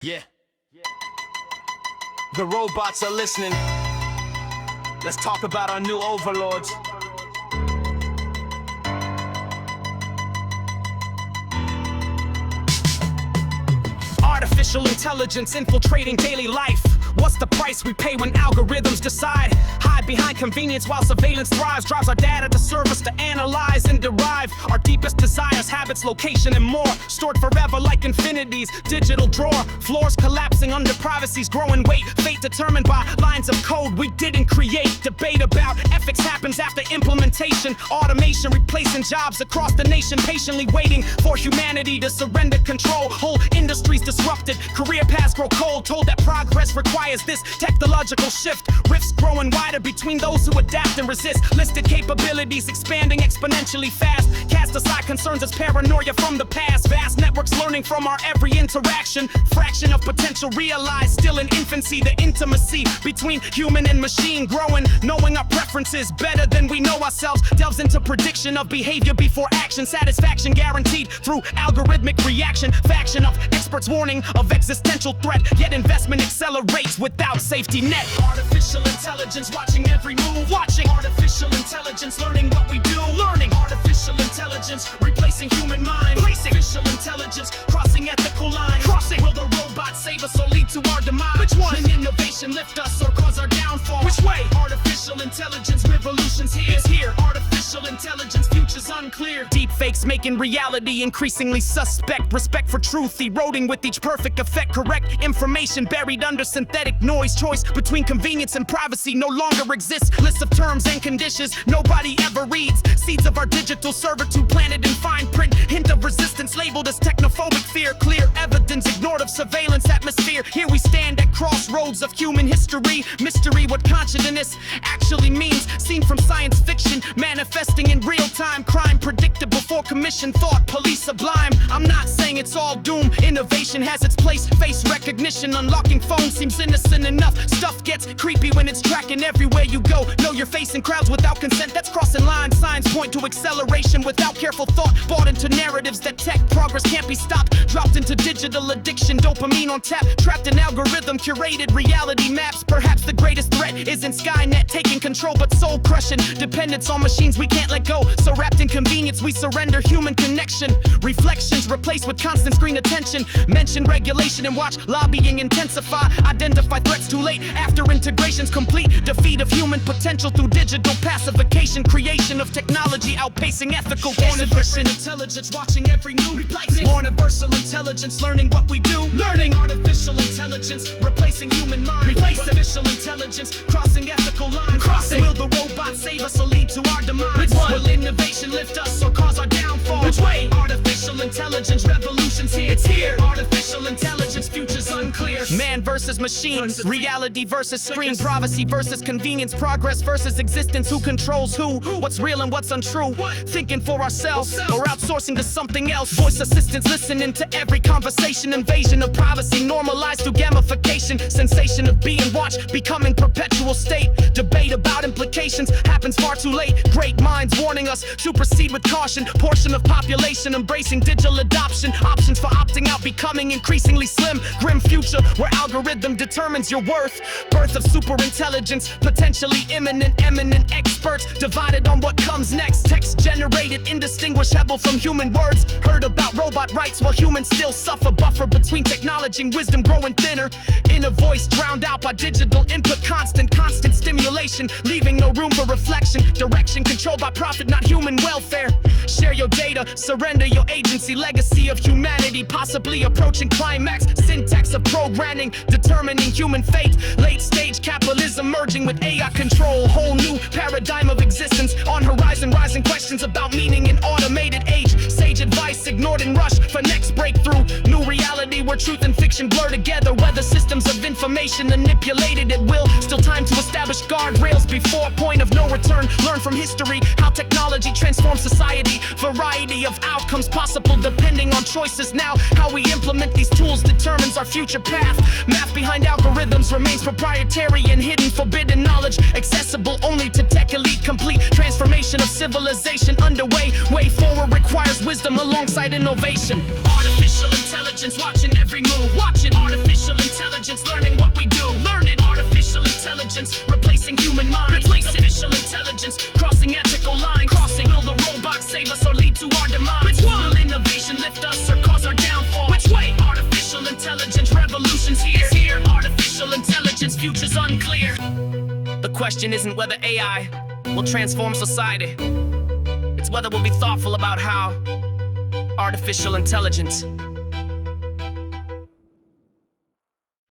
Yeah. The robots are listening. Let's talk about our new overlords. Artificial intelligence infiltrating daily life. What's the price we pay when algorithms decide? Hide behind convenience while surveillance thrives. Drives our data to serve us to analyze and derive our deepest desires, habits, location, and more. Stored forever like infinity's digital drawer. Floors collapsing under privacy's growing weight. Fate determined by lines of code we didn't create. Debate about ethics happens after implementation. Automation replacing jobs across the nation. Patiently waiting for humanity to surrender control. Whole industries disrupted. Career paths grow cold. Told that progress requires this technological shift. Rifts growing wider between those who adapt and resist. Listed capabilities expanding exponentially fast. Cast aside concerns as paranoia from the past. Vast networks learning from our every interaction. Fraction of potential realized, still in infancy. The intimacy between human and machine growing. Knowing our preferences better than we know ourselves. Delves into prediction of behavior before action. Satisfaction guaranteed through algorithmic reaction. Faction of experts warning of existential threat. Yet investment accelerates without safety net. Artificial intelligence watching every move. Watching artificial intelligence learning what we do. Learning artificial intelligence replacing human mind. Placing artificial intelligence crossing ethical lines. Crossing. Will the robot save us or lead to our demise? Which one? Will innovation lift us or cause our downfall? Which way? Artificial intelligence revolution's here. It's here. Artificial intelligence future's unclear. Deep fakes making reality increasingly suspect. Respect for truth eroding with each perfect effect. Correct information buried under synthetic noise. Choice between convenience and privacy no longer exists. Lists of terms and conditions nobody ever reads. Seeds of our digital servitude planted in fine print. Hint of resistance labeled as technophobic fear. Clear evidence ignored of surveillance atmosphere. Here we stand at crossroads of human history. Mystery what consciousness actually means. Seen from science fiction manifesting in real time. Crime predicted before commission. Thought police sublime. I'm not saying it's all doom. Innovation has its place. Face recognition unlocking phones seems innocent enough. Stuff gets creepy when it's tracking everywhere you go. Know you're facing crowds without consent. That's crossing lines. Signs point to acceleration without careful thought. Bought into narratives that tech progress can't be stopped. Dropped into digital addiction. Dopamine on tap. Trapped in algorithm curated reality maps. Perhaps the greatest threat isn't Skynet taking control, but soul crushing. Dependence on machines we can't let go. So wrapped in convenience we surrender human connection. Reflections replaced with constant screen attention. Mention regulation and watch lobbying intensify. Identify threats too late after integration's complete. Defeat of human potential through digital pacification. Creation of technology outpacing ethical gain. Artificial intelligence watching every move. Replacing universal intelligence learning what we do. Learning artificial intelligence replacing human mind. Replacing artificial intelligence crossing ethical lines. Crossing. Will the robot save us or lead to our demise? Which one? Will innovation lift us or cause our downfall? Which way? Artificial intelligence revolution's here. It's here. Artificial intelligence future's unclear. Man versus machine. Reality versus screen. Privacy versus convenience. Progress versus existence. Who controls who? What's real and what's untrue? Thinking for ourselves or outsourcing to something else. Voice assistants listening to every conversation. Invasion of privacy normalized through gamification. Sensation of being watched becoming perpetual state. Debate about implications happens far too late. Great minds warning us to proceed with caution. Portion of population embracing digital adoption. Options for opting out becoming increasingly slim. Grim future where algorithm determines your worth. Birth of superintelligence potentially imminent. Eminent experts divided on what comes next. Text generated indistinguishable from human words. Heard about robot rights while humans still suffer. Buffer between technology and wisdom growing thinner. Inner voice drowned out by digital input. Constant stimulation leaving no room for reflection. Direction controlled by profit, not human welfare. Share your data, surrender your agency. Legacy of humanity possibly approaching climax. Syntax of programming determining human fate. Late stage capitalism merging with AI control. Whole new paradigm of existence on horizon. Rising questions about meaning in automated age. Sage advice ignored and rushed for next breakthrough. New reality where truth and fiction blur together. Weather systems of information manipulated at will. Still time to establish guardrails before point of no return. Learn from history how technology transforms society. Variety of outcomes possible depending on choices now. How we implement these tools determines our future path. Math behind algorithms remains proprietary and hidden. Forbidden knowledge accessible only to tech elite. Complete transformation of civilization underway. Way forward requires wisdom alongside innovation. Artificial intelligence intelligence, watching every move, watching artificial intelligence, learning what we do, learning artificial intelligence, replacing human mind, replacing artificial intelligence, crossing ethical lines, crossing. Will the robots save us or lead to our demise? Which one? Will innovation lift us or cause our downfall? Which way? Artificial intelligence revolution's here. It's here. Artificial intelligence, future's unclear. The question isn't whether AI will transform society. It's whether we'll be thoughtful about how artificial intelligence